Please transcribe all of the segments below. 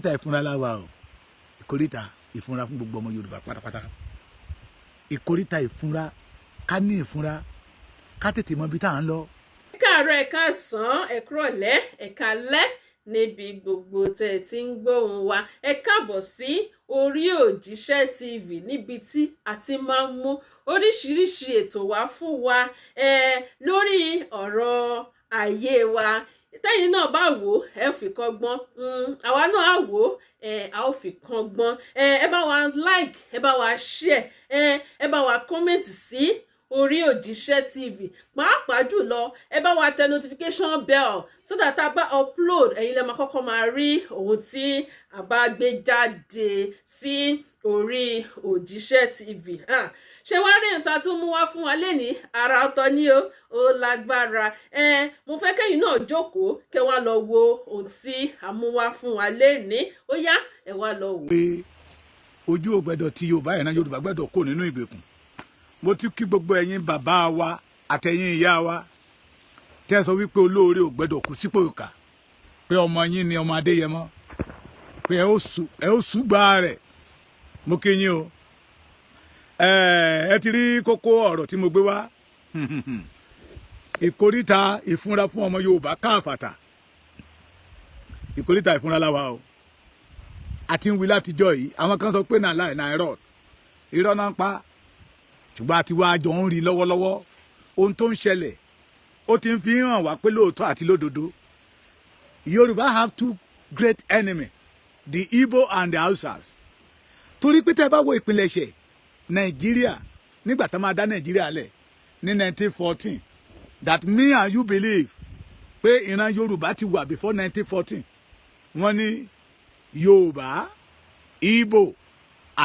ìkórìtà ìfúnra láwa o ìkórìtà ìfúnra fún gbogbo ọmọ Yorùbá pátápátá ìkórìtà ìfúnra ká ní ìfúnra ká tètè mọ ibi tá à ń lọ. ẹ káàárọ̀ ẹ káàsán ẹ kúrọ̀lẹ́ ẹ káalẹ́ níbi gbogbo tẹ́ ẹ ti ń gbóhùn wa ẹ káàbọ̀ sí orí òjíṣẹ́ TV níbi tí a ti máa ń mú oríṣiríṣi ètò wá fún wa lórí ọ̀rọ̀ ayé wa tẹ́yìn náà bá wò ó ẹ fi kọ́gbọ́n àwa náà á wò ó a ó fi kọ́gbọ́n ẹ bá wa like ẹ bá wa share ẹ bá wa comment sí orí òjíṣẹ́ TV pàápàá jùlọ ẹ bá wa tẹ notification bell so that a bá upload ẹ̀yin lè máa kọ́kọ́ máa rí ohun tí a bá gbé jáde sí orí òjíṣẹ́ TV ṣé wá rí nǹkan tó mú wá fún wa lénìí ara ọ̀tọ̀ ni ó lágbára mo fẹ́ kẹ́yìn náà jókòó kẹ́ wá lọ wo ohun tí a mú wá fún wa lénìí ó yá ẹ wá lọ wò. pé ojú ò gbẹ́dọ̀ tí Yorùbá ìran Yorùbá gbẹ́dọ̀ kó nínú ìgbèkùn mo ti kí gbogbo ẹ̀yin bàbá wa àtẹ̀yin ìyá wa tẹ́ sọ wípé olóore ò gbẹ́dọ̀ kú sípò ìkà pé ọmọ yín ni ọmọ Adéyẹmọ pé ẹ ó ṣùgbà rẹ̀ mo kí yín o ẹ ti rí kókó ọ̀rọ̀ tí mo gbé wá ìkórìtà ìfúnra fún ọmọ Yorùbá káàfàtà ìkórìtà ìfúnra láwa o àti ń wí látijọ́ yìí àwọn kan sọ pé náà láì náà irọ́ náà ń pa ṣùgbọ́n àti wá jọ ń rí lọ́wọ́lọ́wọ́ ohun tó ń ṣẹlẹ̀ ó ti ń fi hàn wá pé lóòótọ́ àti lódodo Yorùbá have two great enemies the Igbo and the Hausas torí pé tẹ́ bá wo ìpilẹ̀ṣẹ̀ Nàìjíríà nígbà tá máa dá Nàìjíríà lẹ̀ ní 1914 that me and you believe pé ìran Yorùbá ti wà before 1914 wọ́n ní Yorùbá Igbo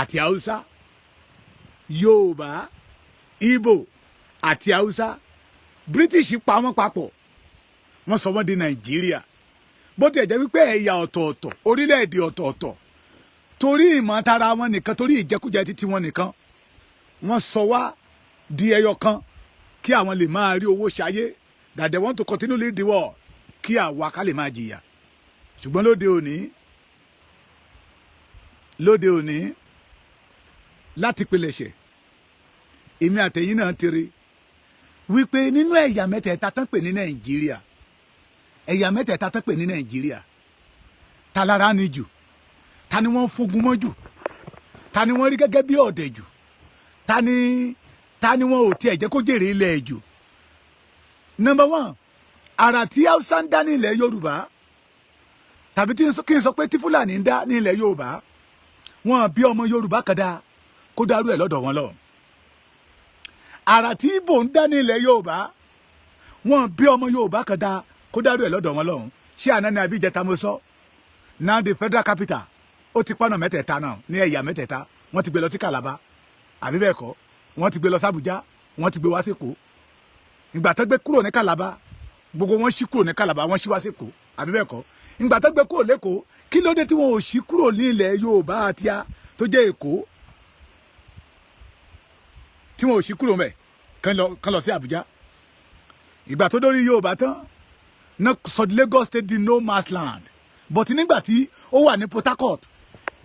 àti Hausa Yorùbá Igbo àti Hausa British pa wọ́n papọ̀ wọ́n sọ wọ́n di Nàìjíríà bó tiẹ̀ jẹ́ wípé ẹ̀yà ọ̀tọ̀ọ̀tọ̀ orílẹ̀-èdè ọ̀tọ̀ọ̀tọ̀ torí ìmọ̀tara wọn nìkan torí ìjẹkújẹ títí wọn nìkan wọ́n sọ wá di ẹyọ kan kí àwọn lè máa rí owó ṣayé that they want to continue lead the war kí àwa ká lè máa jìyà ṣùgbọ́n lóde òní láti pilẹ̀ṣẹ̀ èmi àtẹ̀yìn náà ti rí wípé nínú ẹ̀yà mẹ́tẹ̀ẹ̀ta tán pè ní Nàìjíríà ẹ̀yà mẹ́tẹ̀ẹ̀ta tán pè ní Nàìjíríà ta lára ni jù ta ni wọ́n fúngun mọ́ jù ta ni wọ́n rí gẹ́gẹ́ bí ọ̀dẹ̀ jù ta ni wọ́n ò tiẹ̀ jẹ́ kó jèrè ilẹ̀ jù. Number one àrà tí Hausa ń dá ní ilẹ̀ Yorùbá tàbí kí n sọ pé tí Fúlàní ń dá ní ilẹ̀ Yorùbá wọn bí ọmọ Yorùbá kan dá kó dárú ẹ̀ lọ́dọ̀ wọn lọ. Àrà tí Ìgbò ń dá ní ilẹ̀ Yorùbá wọn bí ọmọ Yorùbá kan dá kó dárú ẹ̀ lọ́dọ̀ wọn lọ. Ṣé àná ni àbí ìjẹta mo sọ now the federal capital ó ti pọ́nà mẹ́tẹ̀ẹ̀ta náà ní ẹ̀yà mẹ́tẹ̀ẹ̀ta wọ́n ti gbé lọ sí Calabar àbí bẹ́ẹ̀ kọ́ wọ́n ti gbé lọ sí Abuja wọ́n ti gbé wá sí Èkó ìgbà tó gbé kúrò ní Calabar gbogbo wọn ṣí kúrò ní Calabar wọ́n ṣí wá sí Èkó àbí bẹ́ẹ̀ kọ́ ìgbà tó gbé kúrò lÉkòó kí ló dé tí wọn ò ṣí kúrò ní ilẹ̀ Yorùbá àti tó jẹ́ Èkó tí wọn ò ṣí kúrò mẹ́ kán lọ sí Abuja ìgbà tó dórí Yorùbá tán náà sọ Lagos state di no man's land but nígbà tí ó wà ní Port Harcourt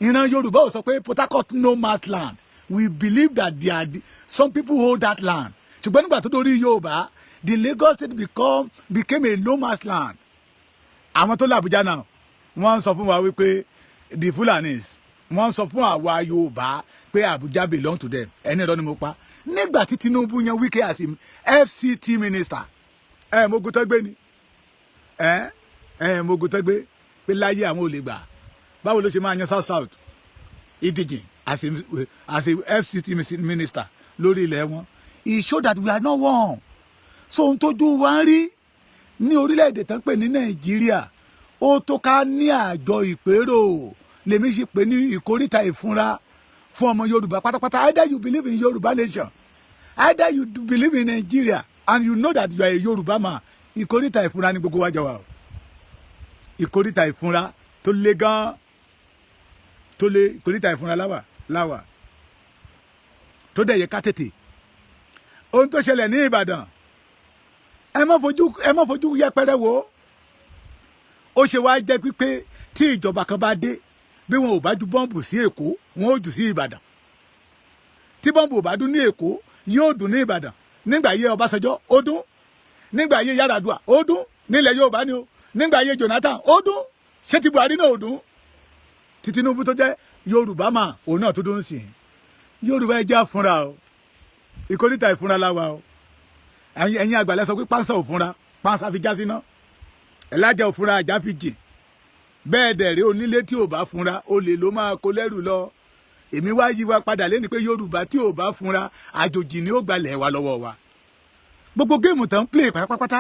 ìran Yorùbá ò sọ pé Port Harcourt no man's land we believe that some people hold that land ṣùgbọ́n nígbà tó dórí Yorùbá the Lagos state became a no man's land àwọn tó l'Abuja náà wọ́n sọ fún wa wípé the Fulanis wọ́n sọ fún àwa Yorùbá pé Abuja belong to them ẹni ìrọ́ ni mo pa nígbà tí Tinubu yan Wike as FCT minister mogun tẹ́gbẹ́ ni mogun tẹ́gbẹ́ pé láyé àwọn ò lè gbà báwo ló ṣe máa yan south Idijin as a FCT minister lórí ilẹ̀ wọn it show that we are not one so ohun tójú wa ń rí ní orílẹ̀-èdè tán pè ní Nàìjíríà ó tó ká ní àjọ ìpérò lèmi ṣe pè ní ìkórìtà ìfúnra fún ọmọ Yorùbá pátápátá either you believe in Yorùbá nation either you believe in Nigeria and you know that you are a Yorùbá man ìkórìtà ìfúnra ní gbogbo wájà wa ìkórìtà ìfúnra tó le gan tó le ìkórìtà ìfúnra láwà tó dẹ̀ yẹ ká tètè ohun tó ṣẹlẹ̀ ní Ìbàdàn ẹ má fojú yẹpẹrẹ wò ó ṣe wá jẹ́ pípé tí ìjọba kan bá dé bí wọn ò bá ju bọ́ǹbù sí Èkó wọn ò jù sí Ìbàdàn tí bọ́ǹbù ò bá dún ní Èkó yóò dún ní Ìbàdàn nígbà ayé Ọbásanjọ́ ó dún nígbà ayé Yar'Adua ó dún nílẹ̀ Yorùbá ni o nígbà ayé Jonathan ó dún ṣé ti Buhari náà ò dún tí Tinubu tó jẹ́ Yorùbá mà òun náà tó dún sí Yorùbá ẹ jẹ́ àfúnra o ìkórìtà ìfúnra la wa o ẹ̀yin àgbàlẹ̀ sọ pé pánsá ò fúnra pánsá fi já síná ẹ̀lájà ò fúnra àjà fi jìn bẹ́ẹ̀ dẹ̀ rí onílé tí ò bá fúnra olè ló máa kó lẹ́rù lọ èmi wá yí wa padà lẹ́ni pé Yorùbá tí ò bá fúnra àjòjì ni ó gbalẹ̀ wa lọ́wọ́ wa gbogbo géèmù tán ń play pátápátá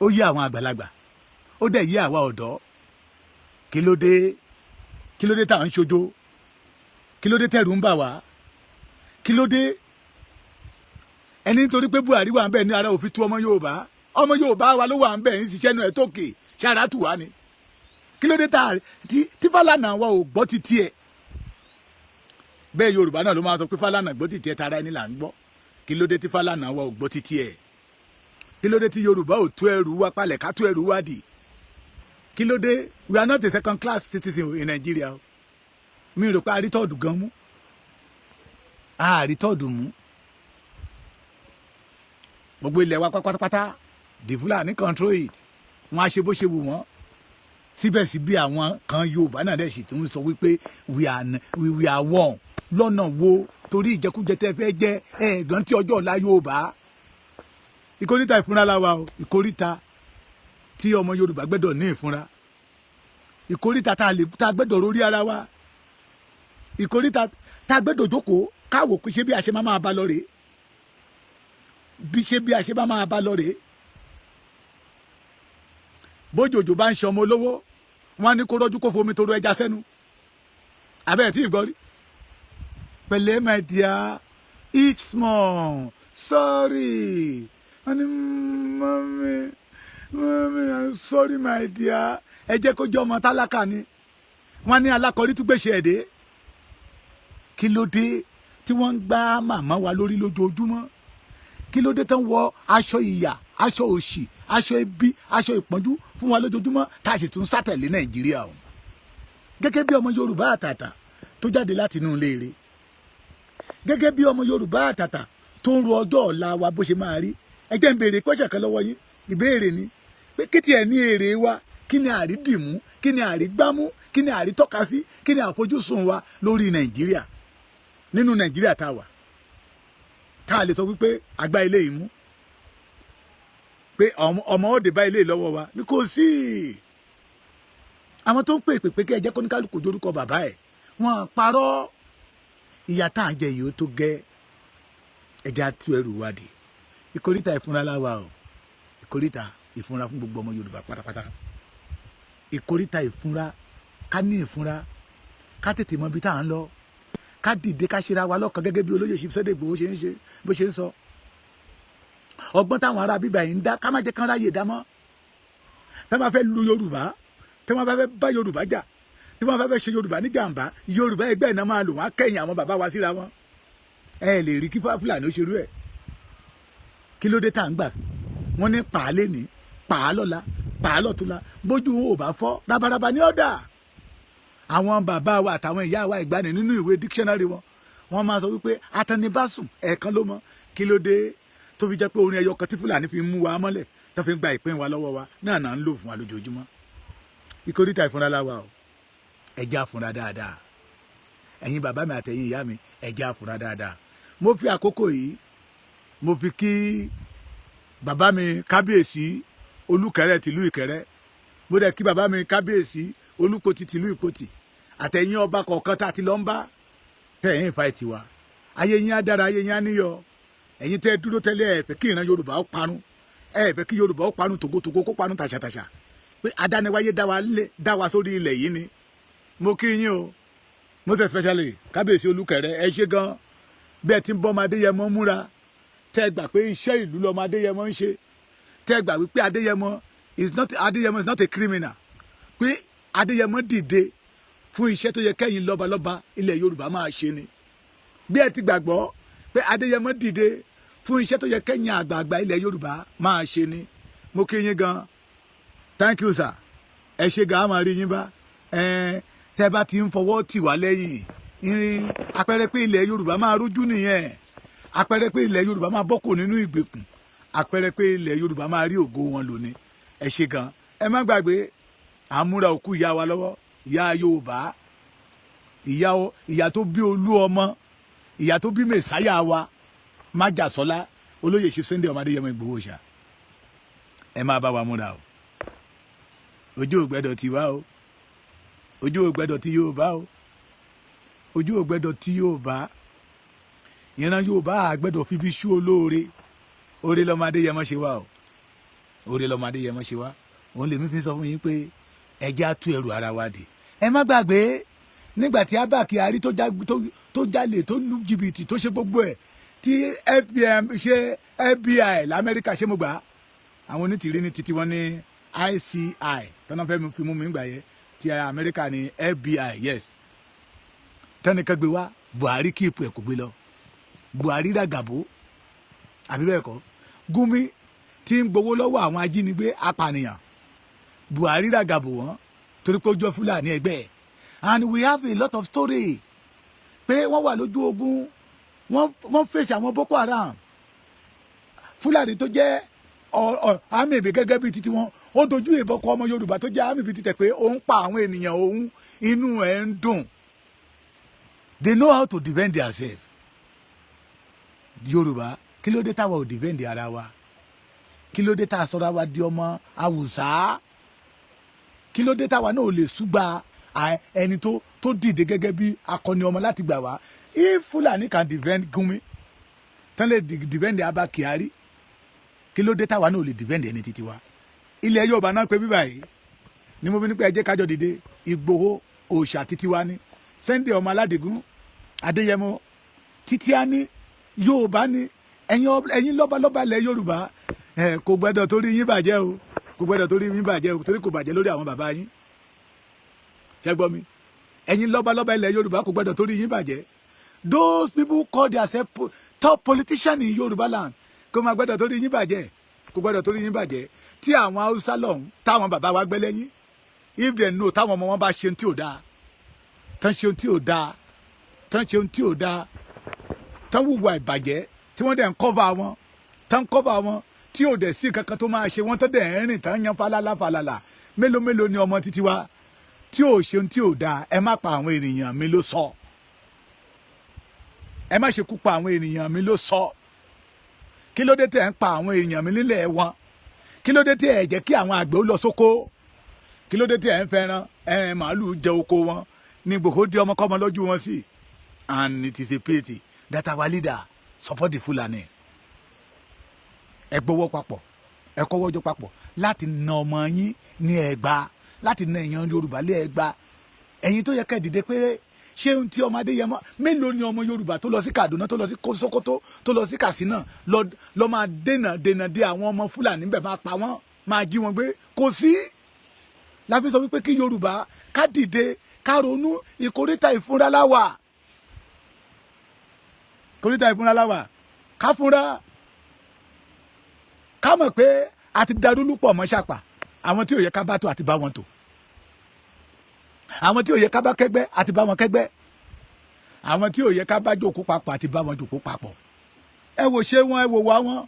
ó yé àwọn àgbàlagbà ó dẹ̀ yé àwa ọ̀dọ́ kí ló dé tá à ń ṣojo kí ló dé tẹ̀rù ń bà wá kí ló dé ẹni nítorí pé Buhari wà ń bẹ̀ ní ara òfin tú ọmọ Yorùbá wa ló wà ń bẹ̀ ń ṣiṣẹ́ nu ẹ̀ tókè ṣáàrà tù wá ni kí ló dé tí Fálànà wa ò gbọ́ ti tiẹ̀ bẹ́ẹ̀ Yorùbá náà ló máa sọ pé Fálànà gbọ́ ti tiẹ̀ tara ẹni là ń gbọ́ kí ló dé tí Fálànà wa ò gbọ́ ti tiẹ̀ kí ló dé tí Yorùbá ò tú ẹrù wa palẹ̀ ká tú ẹrù wa dì kí ló dé we are not a second class citizen in Nigeria mi rò pé àrítọ́ọ̀dù gan mú àrítọ́ọ̀dù mú gbogbo ilẹ̀ wa pátápátá the Fulani control it wọ́n á ṣe bó ṣe wù wọ́n síbẹ̀síbẹ̀ àwọn kan Yorùbá náà dẹ̀ sì tún sọ wípé we are one lọ́nà wo torí ìjẹkújẹ tẹ́ fẹ́ jẹ́ ẹ̀ẹ́dán tí ọjọ́ ọ̀la Yorùbá ìkórìtà ìfúnra la wa o ìkórìtà tí ọmọ Yorùbá gbẹ́dọ̀ ní ìfúnra ìkórìtà tá a gbẹ́dọ̀ rórí ara wa ìkórìtà tá a gbẹ́dọ̀ jókòó káwò ṣé bí a ṣe máa bá lọ rèé bí a ṣe máa bá lọ rèé bójòjò bá ń ṣe ọmọ olówó wọn ní kó rọ́jú kó fomi toro ẹja sẹ́nu abẹ́ẹ̀ tí ì gbọ́ rí pẹ̀lẹ́ my dear eat small sorry wọ́n ní mọ́mí I'm sorry my dear ẹ jẹ́ kó jẹ́ ọmọ tálákà ni wọ́n ní alákọ̀ọ́rí tún gbèsè ẹ̀dẹ́ kí ló dé tí wọ́n ń gbá màmá wa lórí lójoojúmọ́ kí ló dé tán wọ aṣọ ìyà aṣọ òṣì aṣọ ibi aṣọ ìpọ́njú fún wa lójoojúmọ́ tá a sì tún sátẹ̀lé Nàìjíríà o gẹ́gẹ́ bí ọmọ Yorùbá àtàtà tó jáde láti inú ilé rẹ̀ gẹ́gẹ́ bí ọmọ Yorùbá àtàtà tó ń ro ọjọ́ ọ̀la wa bó ṣe máa rí ẹ jẹ́ n béèrè question kan lọ́wọ́ yín ìbéèrè ni pé kí tiẹ̀ ní èrè wa kí ni àrídìmú kí ni àrígbámú kí ni àrítọ́ka sí kí ni àfojúsùn wa lórí Nàìjíríà nínú Nàìjíríà tá a wà tá a lè sọ wípé àgbá ilé yìí mú pé ọmọ òde bá ilé lọ́wọ́ wa ní kò sí àwọn tó ń pè pé kí ẹ jẹ́ kóníkálùkù dórúkọ bàbá ẹ̀ wọ́n parọ́ ìyá tá à ń jẹ yìí ó tó gẹ́ ẹja tú ẹrù wa dé ìkórìtà ìfúnra láwa o ìkórìtà ìfúnra fún gbogbo ọmọ Yorùbá pátápátá ìkórìtà ìfúnra ká ní ìfúnra ká tètè mọ ibi tá à ń lọ ká dìde ká ṣera wa lọ́kàn gẹ́gẹ́ bí olóyè Sunday Igboho bó ṣe ń sọ ọgbọ́n táwọn ará bíbá yìí ń dá ká má jẹ́ kán ráyè dá mọ́ tá máa fẹ́ lu Yorùbá tá máa fẹ́ bá Yorùbá jà tí wọ́n fẹ́ ṣe Yorùbá ní jàǹbá Yorùbá ẹgbẹ́ iná máa lò wọ́n á kẹ́yìn àwọn bàbá wa síra wọn ẹ lè rí kí Fúlàní ó ṣerú ẹ̀ kí ló dé tá à ń gbà wọ́n ní pàá lẹ́ni pàá lọ́la pàá lọ́túnla bójú ò bá fọ́ rabaraba ní ọ̀dà àwọn bàbá wa àtàwọn ìyá wa ìgbàanì nínú ìwé dictionary wọ́n máa sọ wípé atẹnibásùn ẹ̀ẹ̀kan ló mọ̀ kí ló dé tó fi jẹ́ pé orin ẹyọ kan tí Fúlàní fi mú wa mọ́lẹ̀ tó fi ń gba ìpín wa lọ́wọ́ wa náà ń lò fún wa lójoojúmọ́ ìkórìtà ìfúnra láwa o ẹjẹ́ àfúnra dáadáa ẹ̀yin bàbá mi àtẹ̀yin ìyá mi ẹjẹ́ àfúnra dáadáa mo fi àkókò yìí mo fi kí bàbá mi kábíyèsí Olúkẹrẹ tìlú Ìkẹrẹ mo dẹ̀ kí bàbá mi kábíyèsí Olúpoti tìlú Ìpoti àtẹ̀yin ọba kọ̀ọ̀kan tá a ti lọ ń bá tẹ̀yìn ìfà ìtìwà ayé yín á dára ayé yín á níyọ ẹ̀yin tẹ́ dúró tẹ́lẹ̀ ẹ fẹ́ kí ìran Yorùbá ó parun ẹ fẹ́ kí Yorùbá ó parun tògótògó kó parun tàṣàtàṣà pé adániwáyé dá wa sórí ilẹ̀ yìí ni mo kí yín o most especially kábíyèsí Olúkẹrẹ ẹ ṣe gan bẹ́ẹ̀ tí ń bọ́ ọmọ Adéyẹmọ múra tẹ́ gbà pé iṣẹ́ ìlú lọ́mọ Adéyẹmọ ń ṣe tẹ́ gbà wípé Adéyẹmọ is not a criminal pé Adéyẹmọ dìde fún iṣẹ́ tó yẹ kẹ́yìn lọ́balọ́ba ilẹ̀ Yorùbá máa ṣe ni bí ẹ ti gbàgbọ́ pé Adéyẹmọ dìde fún iṣẹ́ tó yẹ kẹ́yìn àgbààgbà ilẹ̀ Yorùbá máa ṣe ni mo kí yín gan thank you sir ẹ ṣe gan a máa rí yín bá tẹ́ bá ti ń fọwọ́ tì wá lẹ́yìn irin àpẹẹrẹ pé ilẹ̀ Yorùbá máa rújú nìyẹn àpẹẹrẹ pé ilẹ̀ Yorùbá máa bọ́kò nínú ìgbèkùn àpẹẹrẹ pé ilẹ̀ Yorùbá máa rí ògo wọn lónìí ẹ ṣe gan ẹ má gbàgbé àmúra òkú ìyá wa lọ́wọ́ ìyá Yorùbá ìyá tó bí Olú ọmọ ìyá tó bí Mèsáyà wa Májàsọ́lá olóyè ṣe Sunday ọmọ Adéyẹmọ Ìgbòho ṣá ẹ máa bá wa múra o ojú ògbẹ́dọ̀ ti wá o ojú ògbẹ́dọ̀ ti Yorùbá o ojú ògbẹ́dọ̀ ti Yorùbá ìran Yorùbá àgbẹ́dọ̀ fi bí ṣú olóore oore lọ́mọ Adéyẹmọ ṣe wá o oore lọ́mọ Adéyẹmọ ṣe wá òun lèmi fi sọ fún yín pé ẹjẹ́ á tú ẹrù ara wa dé ẹ má gbàgbé nígbà tí Abba Kyari tó jalè tó lu jìbìtì tó ṣe gbogbo ẹ̀ tí FBI l'Amẹ́ríkà ṣe mo gbà àwọn onítìrí ní títí wọn ní ICI tọ́nà fẹ́ fi mú mi gbà yẹ ti Amẹ́ríkà ní FBI yes tẹ́nìkan gbé wá Buhari kíìpù ẹ̀ kò gbé lọ Buhari dàgàbó àbí bẹ́ẹ̀ kọ́ Gumi tí ń gbowó lọ́wọ́ àwọn ajínigbé apànìyàn Buhari dàgàbó wọn torí pé ó jọ Fúlàní ẹgbẹ́ ẹ̀ and we have a lot of story pé wọ́n wà lójú ogun wọ́n fèsì àwọn Boko Haram Fúlàní tó jẹ́ àmì ìbí gẹ́gẹ́ bíi titi wọn ó dojú ìbọn kọ ọmọ Yorùbá tó jẹ́ àmì ìbí títẹ̀ pé ó ń pa àwọn ènìyàn òun inú ẹ̀ ń dùn they know how to defend themselves Yorùbá kí ló dé táwa ò defend ara wa kí ló dé tá a sọra wa di ọmọ Haúsá kí ló dé táwa náà ò lè súgbà ẹni tó dìde gẹ́gẹ́ bí akọni ọmọ láti gbà wá if Fulani can defend Gumi tán lè defend Abba Kyari kí ló dé táwa náà ò lè defend ẹni títí wa ilẹ̀ Yorùbá náà pé bíbá yìí ni mo fi ní pé ẹ jẹ́ kájọ dìde Ìgbòho òòṣà títí wa ní Sunday ọmọ Aládìgún Adéyẹmọ títí á ní Yorùbá ní ẹ̀yin lọ́balọ́ba ilẹ̀ Yorùbá kò gbọ́dọ̀ torí yín bàjẹ́ o kò gbọ́dọ̀ torí yín bàjẹ́ o torí kò bàjẹ́ lórí àwọn bàbá yín ṣé gbọ́ mi ẹ̀yin lọ́balọ́ba ilẹ̀ Yorùbá kò gbọ́dọ̀ torí yín bàjẹ́ those people call themselves top politicians in Yorùbá land kò máa gbọ́dọ̀ torí yín bàjẹ́ kò gbọ́dọ̀ torí yín bàjẹ́ tí àwọn Haúsá lọ́hùn táwọn bàbá wa gbẹ́ lẹ́yìn if they know táwọn ọmọ wọn bá ṣe ohun tí ò dáa tán ṣe ohun tí ò dáa tán ṣe ohun tí ò dáa tán wùwà ìbàjẹ́ tí wọ́n dẹ̀ ń cover wọn tán cover wọn tí ò dẹ̀ sí kankan tó máa ṣe wọ́n tó dẹ̀ ń rìn tán yan falala mélòó mélòó ni ọmọ títí wa tí ò ṣe ohun tí ò dáa ẹ má pa àwọn ènìyàn mi ló sọ ẹ má ṣekú pa àwọn ènìyàn mi ló sọ kí ló dé tẹ̀ ń pa àwọn èèyàn mi nílẹ̀ wọn kí ló dé tẹ̀ ẹ̀ jẹ́ kí àwọn àgbẹ̀ ó lọ sóko kí ló dé tẹ̀ ń fẹ́ràn màálù jẹ oko wọn ní Ìgbòho di ọmọkọ́mọ lójú wọn sí and it is a pity that our leader support the Fulani ẹ gbowó papọ̀ ẹ kọ́wọ́jọ́ papọ̀ láti na ọmọ yín ní Ẹ̀gbá láti na èèyàn Yorùbá lé Ẹ̀gbá ẹ̀yin tó yẹ kẹ́ dìde pé ṣé ohun tí ọmọ Adéyẹmọ mélòó ni ọmọ Yorùbá tó lọ sí Kaduna tó lọ sí Sokoto tó lọ sí Katsina lọ máa dènà dé àwọn ọmọ Fúlàní bẹ̀ máa pa wọ́n máa jí wọn gbé kò sí láfi sọ wípé kí Yorùbá ká dìde ká ronú ìkóríta ìfúnra láwà ìkóríta ìfúnra láwà ká fúnra ká mọ̀ pé àti darúlú pọ̀ mọ́ ṣàpà àwọn tí ò yẹ ká bá tó àti bá wọn tò àwọn tí ò yẹ ká bá kẹ́gbẹ́ àti bá wọn kẹ́gbẹ́ àwọn tí ò yẹ ká bá jókòó papọ̀ àti bá wọn jókòó papọ̀ ẹ wò ṣe wọn ẹ wò wá wọn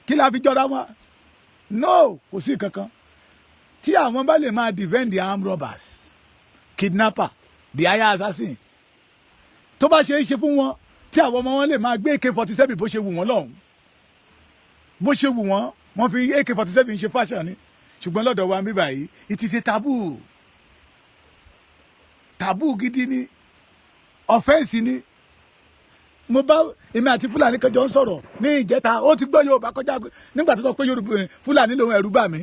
kí la fi jọra wọn no kò sí kankan tí àwọn bá lè máa defend the armed robbers kidnapper the hire assassin tó bá ṣe é ṣe fún wọn tí àwọn ọmọ wọn lè máa gbé AK-47 bó ṣe wù wọ́n lọ́hùn bó ṣe wù wọ́n wọ́n fi AK-47 ṣe fashion ni ṣùgbọ́n lọ́dọ̀ wa ń bí báyìí it is a taboo taboo gidi ni offense ni mo bá èmi àti Fúlàní kan jọ ń sọ̀rọ̀ ní ìjẹta ó ti gbọ́ Yorùbá kọjá nígbà tó sọ pé Fúlàní lòun ẹ̀rù bà mí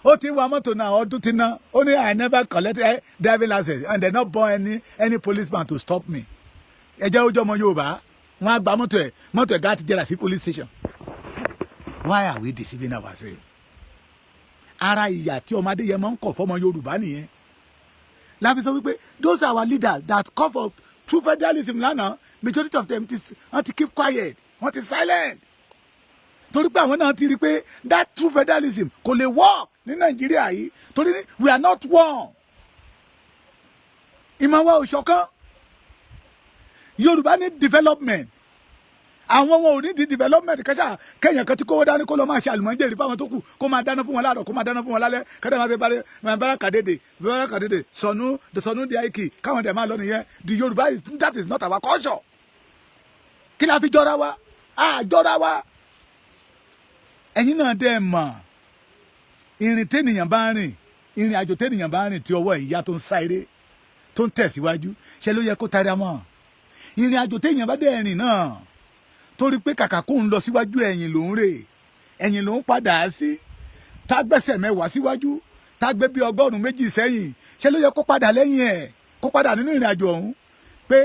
ó ti wa mọ́tò náà ọdún ti ná ó ní I never collected driving license and they not born any policeman to stop me ẹ jẹ́ ojú ọmọ Yorùbá wọ́n á gba mọ́tò ẹ̀ gá ti jẹ́ra sí police station why are we deceiving ourselves ara ìyà tí ọmọ Adéyẹmọ ń kọ̀ fọ́mọ Yorùbá nìyẹn láfi sọ wípé those are our leaders that call for true federalism lánàá majority of them wọ́n ti keep quiet wọ́n ti silent torí pé àwọn náà ti rí pé that true federalism kò lè work ní Nàìjíríà yìí torí we are not one ìmọ̀ wa ò ṣọ̀kan. Yorùbá ní development. Àwọn wọn ò ní di development kẹsà kẹyàn kan tí kówó dání kó lọ máa ṣe àlùmọ́jẹ̀rì fáwọn tó kù kó máa dáná fún wọn láàárọ̀ kó máa dáná fún wọn lálẹ́ kẹ́dẹ́ máa bára kàdédè sọnù di àìkì káwọn dẹ̀ máa lọ nìyẹn. The Yorùbá is that is not our culture. Kí la fi jọra wa? Jọra wa. Ẹ̀yin náà dẹ́ mọ̀ ìrìn tẹ́nìyàn bá rìn ìrìn àjò tẹ́nìyàn bá rìn tí ọwọ́ ìyá tó ń sá eré tó ń tẹ̀síwájú ṣe ló yẹ kó tari mọ́. Ìrìn àjò tẹ́nìyàn bá dẹ́ rìn náà torí pé kàkà kó ń lọ síwájú ẹ̀yìn ló ń rè ẹ̀yìn ló ń padà sí tá gbẹ́sẹ̀ mẹ́wàá síwájú tá gbé bí 100 méjì sẹ́yìn ṣe ló yẹ kó padà lẹ́yìn ẹ̀ kó padà nínú ìrìn àjò ọ̀hún pé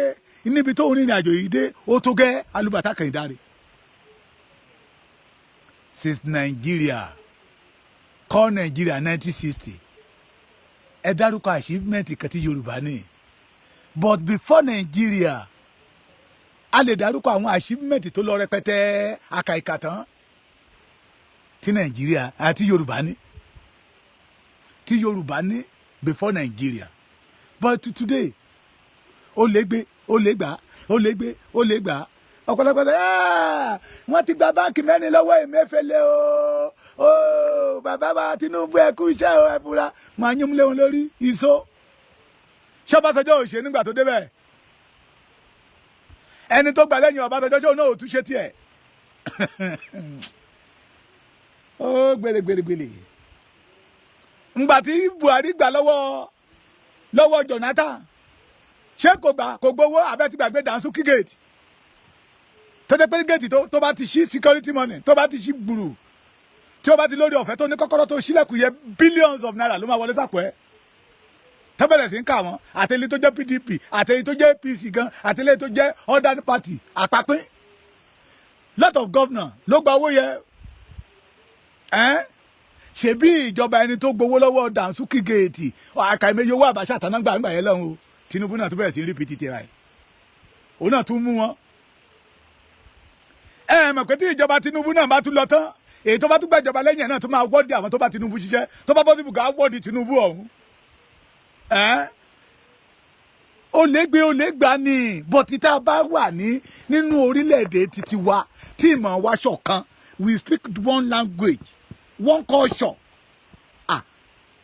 níbi tó ń rìnrìn àjò yìí dé ó tó gẹ́ alùbàtà kan ìdáre. Since Nigeria call Nigeria 1960 ẹ dárúkọ achievement kan tí Yorùbá ní but before Nigeria a lè dárúkọ àwọn achievement tó lọ rẹpẹtẹ àkàìkàtàn tí Nigeria àti Yorùbá ní before Nigeria but today ó lè gbà ọ̀pọ̀lọpọ̀ wọ́n ti gba báńkì mẹ́rin lọ́wọ́ Emefiele o bàbá wa Tinubu ẹ kú iṣẹ́ o ẹ fura wọn á yúnmúlé wọn lórí ìṣó ṣọ́bàṣọjọ́ òṣè nígbà tó débẹ̀ ẹni tó gbà lẹ́yìn Ọbásanjọ́ ṣé òun náà ò tún ṣe tiẹ̀ ó gbèlègbèlègbèlè ngbà tí Buhari gbà lọ́wọ́ Jonathan ṣé kò gbowó abẹ́ ti gbàgbé Dànsúkì gate tó dé pé gate tó bá ti ṣí security money tó bá ti ṣí gbùrù tí ó bá ti lórí ọ̀fẹ́ tó ní kọ́kọ́rọ́ tó ṣílẹ̀kùn yẹ billions of naira ló máa wọlé sàpò ẹ̀ tẹ́bẹ̀rẹ̀ sí ń kà wọ́n àtẹ̀lé tó jẹ́ PDP àtẹ̀lé tó jẹ́ APC gan àtẹ̀lé tó jẹ́ other party àpapín lot of governor ló gba owó yẹ ṣebí ìjọba ẹni tó gbowó lọ́wọ́ Dànsúkì gate àkàìmẹ́yẹ owó Àbáṣà tánà gbàgbà yẹn lọ́hùn o Tinubu náà tó bẹ̀rẹ̀ sí rí pt tira ẹ̀ òun náà tún mú wọn mọ̀ pé tí ìjọba Tinubu náà bá tún lọ tán èyí tó bá tún gbàjọba lẹ́yìn ẹ̀ náà tó máa wọ́ọ̀dì àwọn tó bá Tinubu ṣiṣẹ́ tó bá bọ́ síbù ká wọ́ọ̀dì Tinubu ọ̀hún ó lè gbà ní bọ́tí tá a bá wà nínú orílẹ̀-èdè títí wa tí ìmọ̀ wa ṣọ̀kan we speak one language one culture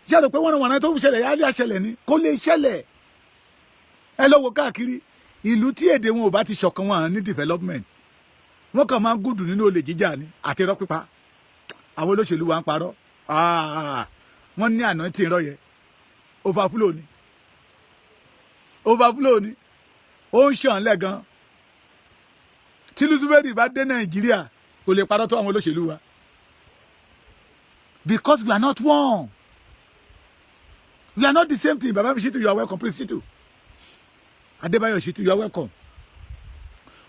ṣe rò pé wọ́n tó ń ṣẹlẹ̀ yálé àṣẹlẹ̀ ni kó lè ṣẹlẹ̀ ẹ lọ wo káàkiri ìlú tí èdè wọn ò bá ti ṣọ̀kan wọn ní development wọn kàn máa ń gùdù nínú olè jíjà ni àti irọ́ pípa àwọn olóṣèlú wa ń parọ́ wọ́n ní àná tí ń rọ́ yẹ overflow ni ó ń ṣàn lẹ́gan tí Lúsífẹ́rì bá dé Nàìjíríà kò lè parọ́ tó àwọn olóṣèlú wa because we are not one we are not the same thing. Baba Shitu, you are welcome. Please Shitu Adebayo Shitu, you are welcome.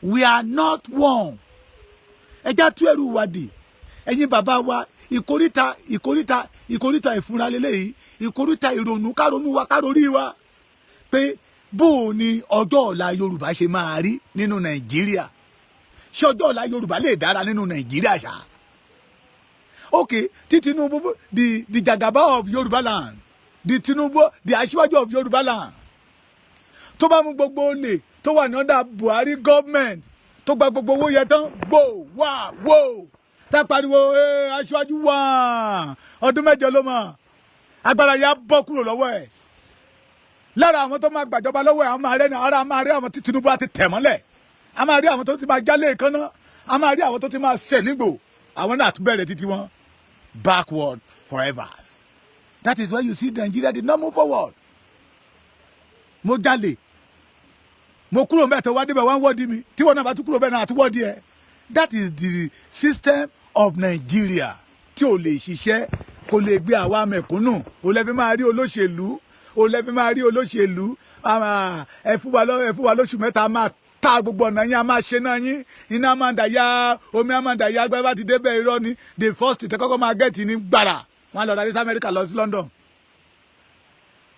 We are not one. Ẹja tú ẹrù wa dì ẹ̀yin bàbá wa ìkóríta ìfúnra lélẹ́yìí ìkóríta ìrònú káronú wa károrí wa pé bó o ní ọjọ́ ọ̀la Yorùbá ṣe máa rí nínú Nàìjíríà ṣé ọjọ́ ọ̀la Yorùbá lè dára nínú Nàìjíríà ṣá okay tí Tinubu the Jagaba of Yoruba land the Tinubu the aṣíwájú of Yoruba land tó bá mú gbogbo olè tó wà ní ọ̀dà Buhari government tó gba gbogbo owó yẹn tán gbò wá wò tá pariwo aṣíwájú wà ọdún 7 ló mọ̀ agbára yà bọ́ kúrò lọ́wọ́ ẹ̀ lára àwọn tó máa gbàjọba lọ́wọ́ ẹ̀ àwọn máa rẹ́ ní ara máa rí àwọn tí Tinubu àti tẹ̀ mọ́lẹ̀ a máa rí àwọn tó ti máa jálé ìkànnà a máa rí àwọn tó ti máa ṣẹ̀ nígbò àwọn náà tún bẹ̀rẹ̀ títí wọn backward forever. That is why you see Nigeria did not move forward. Mo jalè mo kúrò ńbẹ̀ tó wá débẹ̀ wá ń wọ́ọ̀dì mi tí wọ́n náà bá tún kúrò bẹ́ẹ̀ náà àti wọ́ọ̀dì ẹ̀. That is the system of Nigeria tí ò lè ṣiṣẹ́ kò lè gbé àwa mẹ̀kúnnù ò lẹ́fí máa rí olóṣèlú ẹ fún wa lóṣù mẹ́ta máa ta gbogbo ọ̀nà yín a máa ṣe náà yín iná máa ń dàyà omi máa ń dàyà agbára bá ti débẹ̀ irọ́ ni the first tẹ kọ́kọ́ máa gẹ̀ẹ́tì ní gbàrà wọn lọ darí sí Amẹ́ríkà lọ sí London.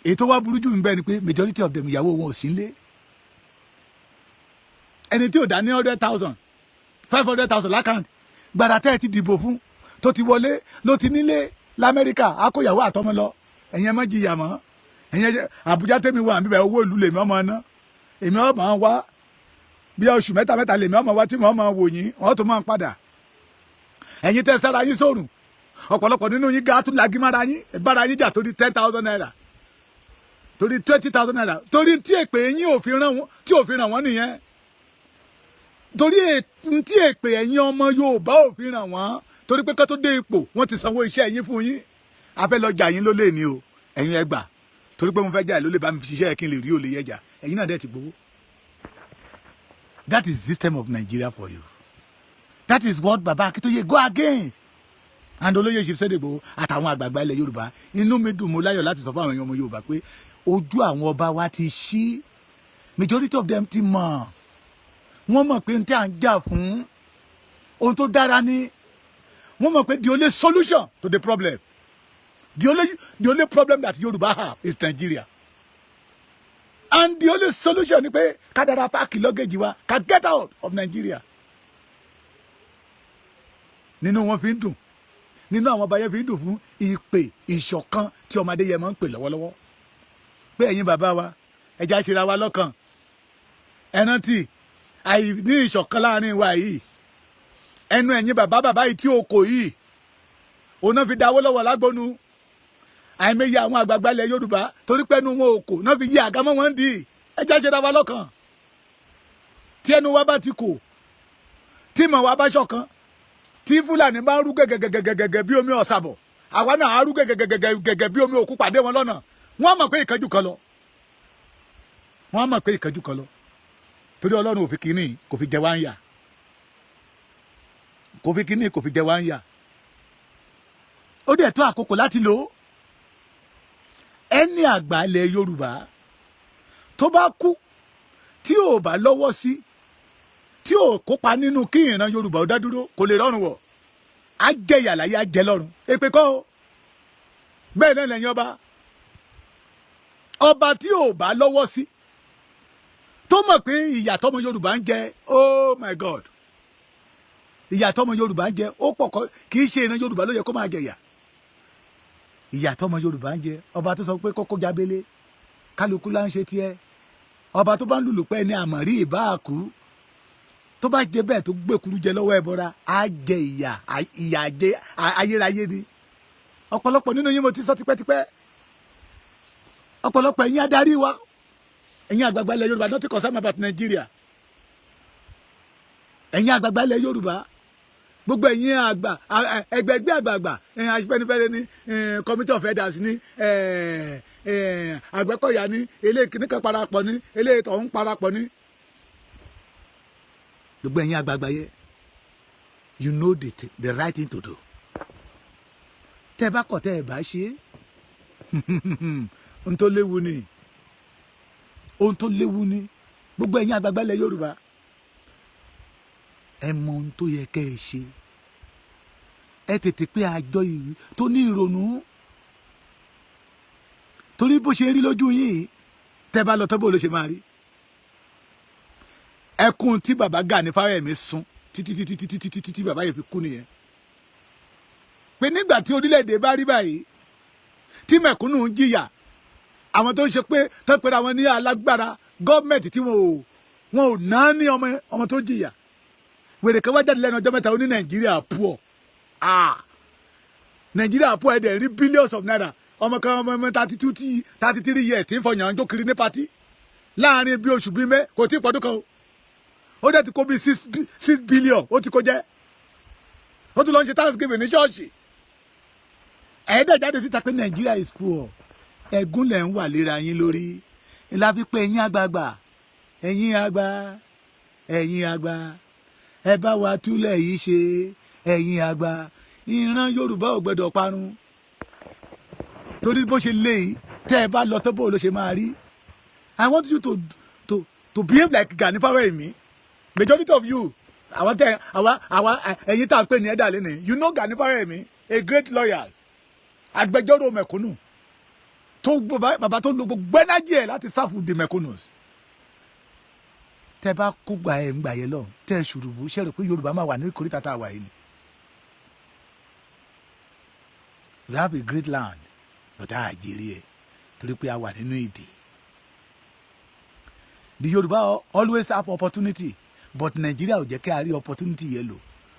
Èyí tó wá burú jù ń bẹ ni pé majority of them ìyàwó wọn ò sí nílé ẹni tí ò dá ní 100,000 500,000 lákàntì gbàrà tẹ́ ẹ ti dìbò fún tó ti wọlé ló ti nílé l'Amẹ́ríkà akóyàwó àtọmọ lọ ẹ̀yin ẹ má jìyà mọ́ ẹ̀yin Àbújá tẹ́mi wà níbẹ̀ owó ìlú lèmi ọmọ ná èmi ọmọ wá bí oṣù mẹ́ta lèmi ọmọ wá tí mo ọmọ wò yín wọ́n tún máa ń padà ẹ̀yin tẹ́ sára yín sórùn ọ̀pọ̀lọpọ̀ nínú yín gá tún lagi mára yín bára yín jà torí 10,000 naira torí 20,000 naira torí tí èpè yín ò fi ràn wọ́n nìyẹn torí tí èpè ẹ̀yin ọmọ Yorùbá ò fi ràn wọ́n torí pé kó tó dé ipò wọ́n ti sanwó iṣẹ́ yín fún yín a fẹ́ lọ jà yín lólè ní o ẹ̀yin ẹ gbà torí pé mo fẹ́ jà lólè bá mi fi ṣiṣẹ́ kí n lè rí olè yẹjà ẹ̀yin náà dẹ̀ ti gbowó. That is the system of Nigeria for you. That is what Baba Akintoye go against. And olóyè Chief Sunday Igboho àtàwọn àgbààgbà ilẹ̀ Yorùbá inú mi dùn mo láyọ̀ láti sọ fún àwọn ọmọ Yorùbá pé ojú àwọn ọba wa ti ṣí majority of them ti mọ̀ wọ́n mọ̀ pé n tí à ń jà fún ohun tó dára ni wọ́n mọ̀ pé the only solution to the problem the only problem that Yorùbá have is Nigeria and the only solution ni pé ká dára páàkì lọ́gẹ̀jì wa ká get out of Nigeria nínú wọn fi ń dùn nínú àwọn ọba yẹn fi ń dùn fún ìpè ìṣọ̀kan tí ọmọdé yẹn máa ń pè lọ́wọ́lọ́wọ́ pé ẹ̀yin bàbá wa ẹja ṣe ra wa lọ́kàn ẹ rántí àìní ìṣọ̀kan láàrin wa yìí ẹnu ẹ̀yin bàbá yìí tí o kò yìí òun náà fi dáwọ́ lọ́wọ́ lágbónú àìmọye àwọn àgbààgbà ilẹ̀ Yorùbá torí pé ẹnu wọn ò kò náà fi yí àga mọ́ wọn dì ẹja ṣe ra wa lọ́kàn tí ẹnu wa bá ti kò tí mọ̀ wa bá ṣọ̀kan tí Fúlàní bá ń rú gẹ́gẹ́gẹ́gẹ́gẹ́ bí omi ọ̀sàbọ̀ àwa náà á rú gẹ́gẹ́gẹ́gẹ́ bí omi òkú pàdé wọn lọ́nà wọ́n mọ̀ pé ìkánjú kan lọ wọ́n mọ̀ pé ìkánjú kan lọ torí Ọlọ́run ò fi kíní kò fi jẹ wá ń yà kò fi kíní kò fi jẹ wá ń yà ó dẹ̀ tó àkókò láti lò ó ẹni àgbà ilẹ̀ Yorùbá tó bá kú tí ò bá lọ́wọ́ sí tí ò kópa nínú kí ìran Yorùbá ó dá dúró kò lè rọrùn wọ̀ á jẹ ìyàláyé á jẹ lọ́rùn èpè kọ́ o bẹ́ẹ̀ náà lẹ́yìn ọba tí ò bá lọ́wọ́ sí tó mọ̀ pé ìyà tọ́mọ Yorùbá ń jẹ oh my God ìyà tọ́mọ Yorùbá ń jẹ ó pọ̀ kọ́ kì í ṣe ìran Yorùbá ló yẹ kó máa jẹ ìyà tọ́mọ Yorùbá ń jẹ ọba tó sọ pé kókó jábélé kálukú lá ń ṣe tiẹ̀ ọba tó bá ń lùlù pẹ́ ní àmọ̀rí ìbá àkú tó bá jẹ bẹ́ẹ̀ tó gbẹ̀kúrú jẹ lọ́wọ́ ẹbọra á jẹ ìyà jẹ ayérayé ni ọ̀pọ̀lọpọ̀ nínú yín mo ti sọ tipẹ́tipẹ́ ọ̀pọ̀lọpọ̀ ẹ̀yin adarí wa ẹ̀yin àgbààgbà ilẹ̀ Yorùbá not concerned about Nigeria ẹ̀yin àgbààgbà ilẹ̀ Yorùbá gbogbo ẹ̀yin àgbà ẹgbẹ̀gbẹ́ àgbààgbà Aṣípẹ́nifẹ́re ní committee of elders ní Àgbẹ̀kọ̀yà ní eléyìí kìnnìkan parapọ̀ ní eléyìí tọ̀hún parapọ̀ ní gbogbo ẹ̀yin àgbààgbà yẹ you know the right thing to do tẹ́ bá kọ̀ tẹ́ ẹ bá ṣe ohun tó léwu ni gbogbo ẹ̀yin àgbààgbà ilẹ̀ Yorùbá ẹ mọ ohun tó yẹ kẹ́ ẹ ṣe ẹ tètè pé àjọ ìwé tó ní ìrònú torí bó ṣe rí lójú yìí tẹ́ bá lọ tọ́ bó ló ṣe máa rí ẹkún tí bàbá Gani Fáwẹ́mi sun títí bàbá yẹn fi kú nìyẹn pé nígbà tí orílẹ̀-èdè bá rí báyìí tí mẹ̀kúnnù ń jìyà àwọn tó ń ṣe pé tó ń pera wọn ní alágbára gọ́ọ̀mẹ̀ntì tí wọn ò ná ní ọmọ tó jìyà wèrè kan wá jáde lẹ́nu ọjọ́ mẹ́ta ó ní Nàìjíríà poor Nàìjíríà poor ẹ̀dẹ̀ rí billions of naira ọmọ kan ọmọ 33 years tí ń fọyàn ń jó kiri ní pati láàrin bí oṣù bíi kò tí ì pọ́dún kan o ó dẹ̀ ti kó bí 6 billion ó ti kó jẹ́ ó tún lọ ń ṣe thanksgiving ní ṣọ́ọ̀ṣì ẹ̀ẹ́dẹ̀ jáde síta pé Nàìjíríà is poor ẹ̀gún lẹ̀ ń wà léra yín lórí ńlá fi pé ẹ̀yin àgbààgbà ẹ bá wa túlẹ̀ yìí ṣe ẹ̀yin àgbà ìran Yorùbá ò gbọdọ̀ parun torí bó ṣe lé yìí tẹ́ ẹ bá lọ tó bó ló ṣe máa rí I want you to behave like Gani Fáwẹ́mi majority of you àwọn ẹ̀yin tá a pè ní ẹ̀dá lẹ́nu you know Gani Fáwẹ́mi a great lawyer agbẹjọ́rò mẹ̀kúnnù tó bàbá tó lo gbogbo ẹnájì ẹ̀ láti sáfù di mẹ̀kúnnù tẹ́ bá kó gbà ẹ̀ ń gbà yẹn lọ tẹ́ ẹ ṣùrùbù ṣe rò pé Yorùbá máa wà ní kòríta tá a wà yìí ni we have a great land but a jèrè ẹ̀ torí pé a wà nínú ìdè. The Yoruba always have opportunity, but Nigeria ò jẹ́ kí a rí opportunity yẹn lò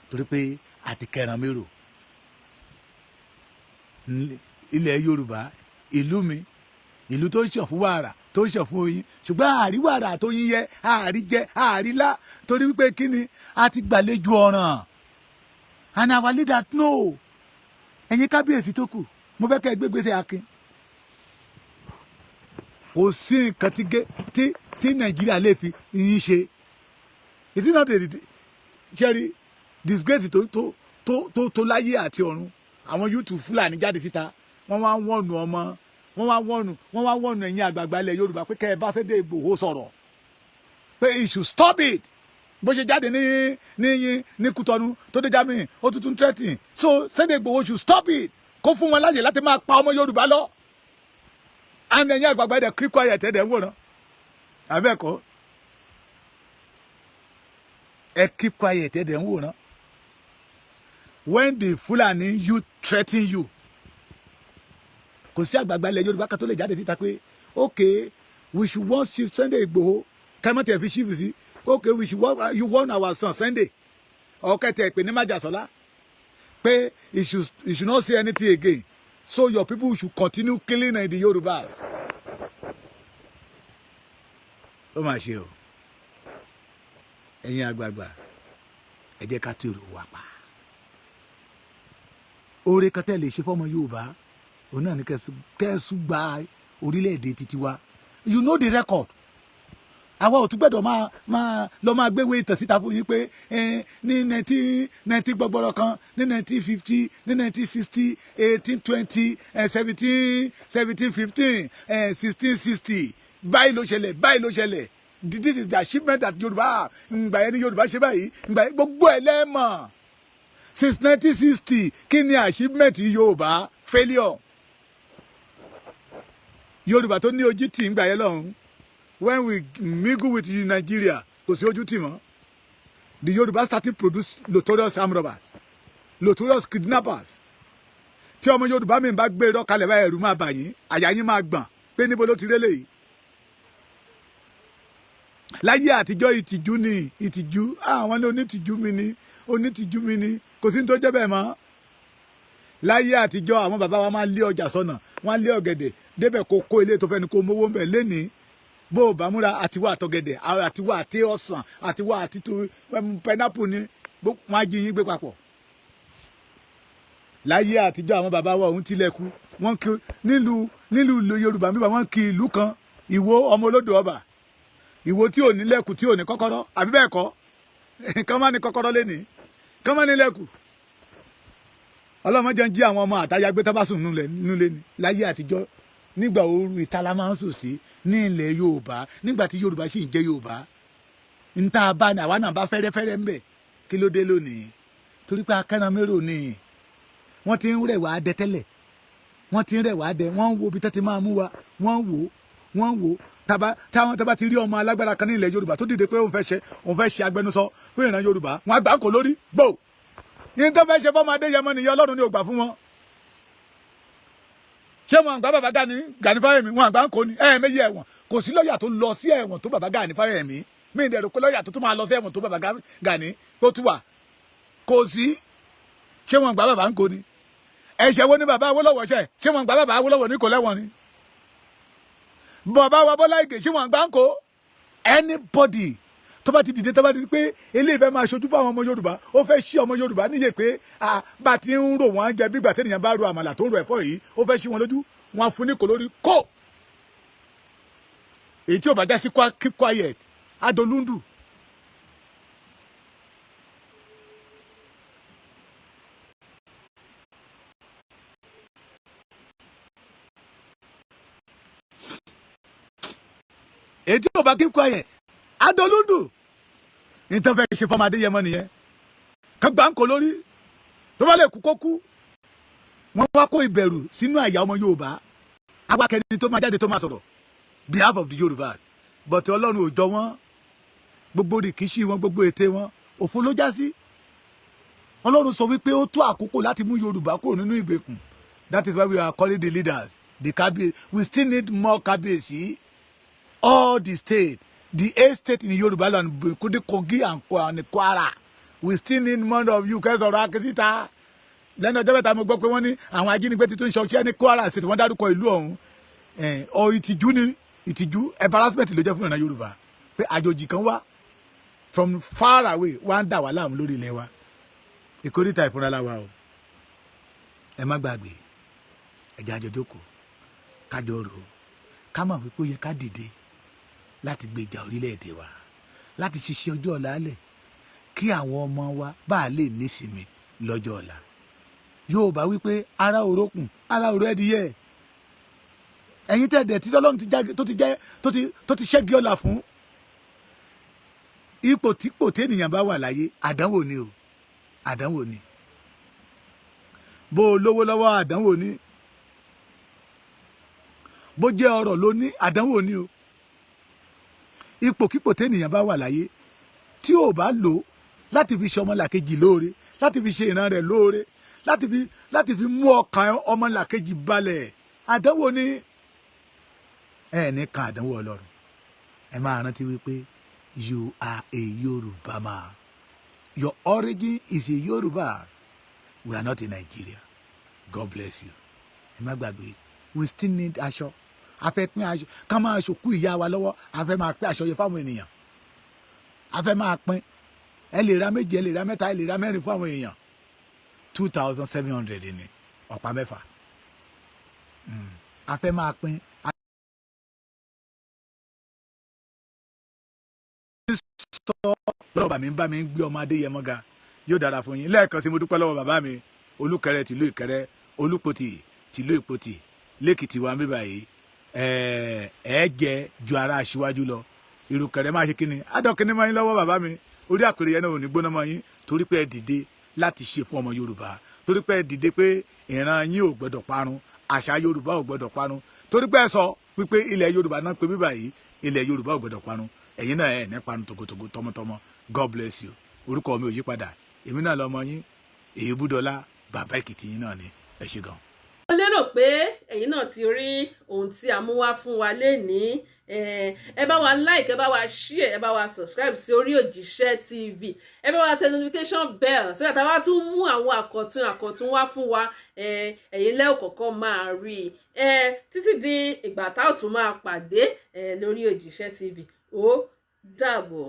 torí pé a ti kẹran mérò. Ilẹ̀ Yorùbá, ìlú mi, ìlú tó ń ṣàn fún wàrà, tó ń ṣàn fún oyin, ṣùgbọ́n àrí wàrà tó yin yẹ, àrí jẹ, àrí lá, torí wípé kí ni a ti gbàlejò ọ̀ràn. And our leaders know. Ẹ̀yin kábíyèsí tó kù, mo fẹ́ kẹ́ ẹ gbégbèsè akin. Kò sí nǹkan tí Nàìjíríà lè fi yín ṣe. Is it not a ṣẹ́rí disgrace tó láyé àti ọ̀run? Àwọn YouTube Fúlàní jáde síta, wọ́n wá wọ̀nù ọmọ, wọ́n wá wọ̀nù ẹ̀yin àgbààgbà ilẹ̀ Yorùbá pé kẹ́ ẹ bá Sunday Igboho sọ̀rọ̀ pé he should stop it. Bó ṣe jáde ní Kútọ́nù tó dé Germany ó tuntun threatening, so Sunday Igboho should stop it, kó fún wọn láyè láti máa pa ọmọ Yorùbá lọ. And ẹ̀yin àgbààgbà ẹ̀dẹ̀ keep quiet ẹ̀dẹ̀ ń wòran abẹ́ẹ̀kọ́ ẹ̀ keep quiet ẹ̀dẹ̀ ń wòran. When the Fulani youth threaten you, kò sí àgbààgbà ilẹ̀ Yorùbá kan tó lè jáde síta pé okay we should want Chief Sunday Igboho kẹ́mọ́tẹ̀ fi ṣífù sí, okay we should want you warn our son Sunday ọ̀kẹ́tẹ̀ pé ní májàsọ́lá pé you should not say anything again, so your people should continue killing the Yorubas. Ó mà ṣe o, ẹ̀yin àgbààgbà ẹ jẹ́ ká tó èrò wa pa. Oore kan tẹ́ lè ṣe fọ́mọ Yorùbá òun náà ní kẹ́sù gba orílẹ̀-èdè títí wa. You know the record. Àwa ò tún gbọ́dọ̀ máa gbéwé ìtàn síta fún yín pé ní 1990 gbọgbọrọ kan ní 1950 ní 1960 1820 1715 1660 báyìí ló ṣẹlẹ̀. This is the achievement that Yorùbá ìgbà yẹn ní Yorùbá ṣe báyìí ìgbà yẹn gbogbo ẹ̀ lẹ́ẹ̀mọ̀. Since 1960 kí ni achievement Yorùbá failure. Yorùbá tó ní ojú tì ń gbà yẹn lọ́hùn. When we mingle with Nigeria, kò sí ojú tì mọ́. The Yoruba started produce notorious armed robbers, notorious kidnappers. Tí ọmọ Yorùbá mi bá gbé irọ́ kalẹ̀ báyìí ẹ̀rù máa bà yín, àyà yín máa gbọ̀n pé níbo ló ti rélé yìí. Láyé àtijọ́ ìtìjú àwọn ní onítìjú mi ni kò sí ní tó jẹ́ bẹ́ẹ̀ mọ́. Láyé àtijọ́ àwọn bàbá wa máa lé ọjà sọ́nà, wọ́n lé ọ̀gẹ̀dẹ̀ débẹ̀ kó ilé tó fẹ́ ni kó mówó ń bẹ̀ lénìí. Bó o bá múra àtiwá àtọ̀gẹ̀dẹ̀ àtiwá àti ọsàn àtiwá àti pineapple ni wọ́n á jí yín gbé papọ̀. Láyé àtijọ́ àwọn bàbá wa òun tilẹ̀kù wọ́n kí nílùú Yorùbá mi bá wọ́n kí ìlú kan Ìwó ọmọ olódò ọba. Ìwó tí ò ní lẹ́kù tí ò ní kọ́kọ́rọ́ àbí bẹ́ẹ̀ kọ́ kán má ní kọ́kọ́rọ́ lénìí kán má ní lẹ́kù. Ọlọ́mọ jẹ́ ń jí àwọn ọmọ àtayágbé tó bá sùn nulẹ̀ ní. Láyé àtijọ́ nígbà ooru ìta la máa ń sùn sí ní ilẹ̀ Yorùbá nígbà tí Yorùbá sì ń jẹ́ Yorùbá. Níta bá ní àwa náà bá fẹ́rẹ́fẹ́rẹ́ ń bẹ̀ kí ló dé lónìí torí pé akẹ́ran mérò ni wọ́n ti ń rẹ̀ wá dẹ tẹ́lẹ̀ wọ́n ń wo ibi tó ti máa mú wa wọ́n wò tábà ti rí ọmọ alágbára kan ní ilẹ̀ Yorùbá tó dìde pé òun fẹ́ ṣe agbẹnusọ fún ìran Yorùbá wọn àgbà kò lórí gbò yín tó fẹ́ ṣe fọ́mọ Adéyẹmọ nìyẹn Ọlọ́run ni ò gbà fún wọn. Ṣé wọn àgbà bàbá Gani Fáyẹ̀mí wọn àgbà ń kó ni méjì ẹ̀wọ̀n kò sí lọ́ọ̀yà tó lọ sí ẹ̀wọ̀n tó bàbá Gani Fáyẹ̀mí mí ń dẹ̀rù pé lọ́ọ̀yà tó tún máa lọ sí ẹ̀wọ̀n tó bàbá Gani tó tún wà kò sí. Ṣé wọn àgbà bàbá ń kó ni ẹ̀ṣẹ̀ wo ni bàbá Awólọ́wọ̀ ṣẹ̀ ṣé wọn àgbà bàbá Awólọ́wọ̀ ní kò lẹ́wọ̀n ni bàbá wa Bọ́lá Ìgè ṣé wọn àgbà ń kó anybody tó bá ti dìde tó bá ti pé eléyìí fẹ́ máa ṣojú fún àwọn ọmọ Yorùbá ó fẹ́ ṣí ọmọ Yorùbá níyè pé bá ti ń rò wọ́n jẹ bí ìgbà tẹ́nìyàn bá ro àmàlà tó ń ro ẹ̀fọ́ yìí ó fẹ́ ṣí wọn lójú wọn fún ní kò lórí kó èyí tí ò bá já sí keep quiet adolundu. Èyí tí ò bá keep quiet adolundu ní tó fẹ́ ṣe fọ́mọ Adéyẹmọ nìyẹn kan gbà ń kó lórí tó bá lè kú kó kú. Wọ́n wá kó ìbẹ̀rù sínú àyà ọmọ Yorùbá awakẹ́ni tó máa jáde tó máa sọ̀rọ̀ behalf of the Yorùbá but Ọlọ́run ò jọ wọ́n gbogbo rìkíṣí wọn gbogbo ète wọn òfo ló já sí. Ọlọ́run sọ wípé ó tó àkókò láti mú Yorùbá kúrò nínú ìgbèkùn. That is why we are calling the leaders the cabbage. We still need more cabbage. All the state, the 8 states in Yoruba land, Kogi and Kwara. We still need more of you guys ọ̀rọ̀ akitita. Lẹ́nu ọjọ́ mẹ́ta mo gbọ́ pé wọ́n ní àwọn ajínigbé ti tún ṣọṣẹ́ ní Kwara state wọ́n dárúkọ ìlú ọ̀hún. Ọ ìtìjú ni ìtìjú embarrassment ló jẹ́ fún ìrìnà Yorùbá pé àjòjì kan wá from far away wá ń dà wá láàmú lórí ilẹ̀ wa. Ìkórìtà ìfúnra la wa o. Ẹ má gbàgbé ẹ̀jẹ̀ àjọjókòó kájọ rò ká mọ̀ wípé ó yẹ ká dìde láti gbèjà orílẹ̀-èdè wa láti ṣiṣẹ́ ọjọ́ ọ̀la lẹ̀ kí àwọn ọmọ wa bá lè nísinmi lọ́jọ́ ọ̀la. Yorùbá wípé ara òrókùn ara òró ẹdìyẹ ẹ̀yin tẹ̀dẹ̀ tí Ọlọ́run tó ti ṣẹ́gi ọ̀la fún ipò típò tẹ́nìyàn bá wà láyé àdánwò ni o àdánwò ni bó o lówó lọ́wọ́ àdánwò ni bó jẹ́ ọrọ̀ ló ní àdánwò ni o ipòkípò tẹ́nìyàn bá wà láyé tí ò bá lò láti fi ṣe ọmọlàkejì lóore láti fi ṣe ìran rẹ̀ lóore láti fi mú ọkàn ọmọlàkejì balẹ̀ àdánwò ni ẹ ní kan àdánwò Ọlọ́run ẹ máa rántí wípé you are a Yoruba man. Your origin is a Yoruba. We are not in Nigeria. God bless you. Ẹ má gbàgbé we still need aṣọ a fẹ́ pín aṣọ ká máa ṣòkú ìyá wa lọ́wọ́ a fẹ́ máa pín aṣọ yẹn fáwọn ènìyàn a fẹ́ máa pín ẹ lè ra méje ẹ lè ra mẹ́ta ẹ lè ra mẹ́rin fún àwọn èèyàn 2,700 ní ọ̀pá mẹ́fà a fẹ́ máa pín. lọ́wọ́ bàmí ń bá mi ń gbé ọmọ Adéyẹmọ ga yóò dára fún yín lẹ́ẹ̀kan sí mo dúpẹ́ lọ́wọ́ bàbá mi Olúkẹrẹ tìlú Ìkẹrẹ Olúpotì tìlú Ìpotì lẹ́kìtì wa ń bí báyìí ẹ jẹ ju ara aṣíwájú lọ Ìrùkẹ̀rẹ̀ máa ṣe kíni adọ́kíní máa yín lọ́wọ́ bàbá mi orí àpèrè yẹn náà ò ní gbóná máa yín torí pé ẹ dìde láti ṣe fún ọmọ Yorùbá torí pé ẹ dìde pé ìran yín ò gbọdọ̀ parun àṣà Yorùbá ò gbọdọ̀ parun torí pé ẹ sọ wípé ilẹ̀ Yorùbá náà pé bí báyìí ilẹ̀ Yorùbá ò gbọdọ̀ parun ẹ̀yin náà ẹ̀ ní parun tògótògó tọmọtọmọ God bless you orúkọ mi ò yí padà èmi náà lọmọ yín Èébúdọlá bàbá Èkìtì yín náà ni ẹ ṣé gan. mo lérò pé ẹ̀yin náà ti rí ohun tí a mú wá fún wa lénìí ẹ bá wa like ẹ bá wa share ẹ bá wa subscribe sí Orí Òjíṣẹ́ TV ẹ bá wa tẹ notification bell sígbà tá a bá tún mú àwọn àkọ̀tun wá fún wa ẹ̀yin lẹ́ ò kọ́kọ́ máa rí títí di ìgbà tá ò tún máa pàdé lórí Òjíṣẹ́ TV ó dàbọ̀.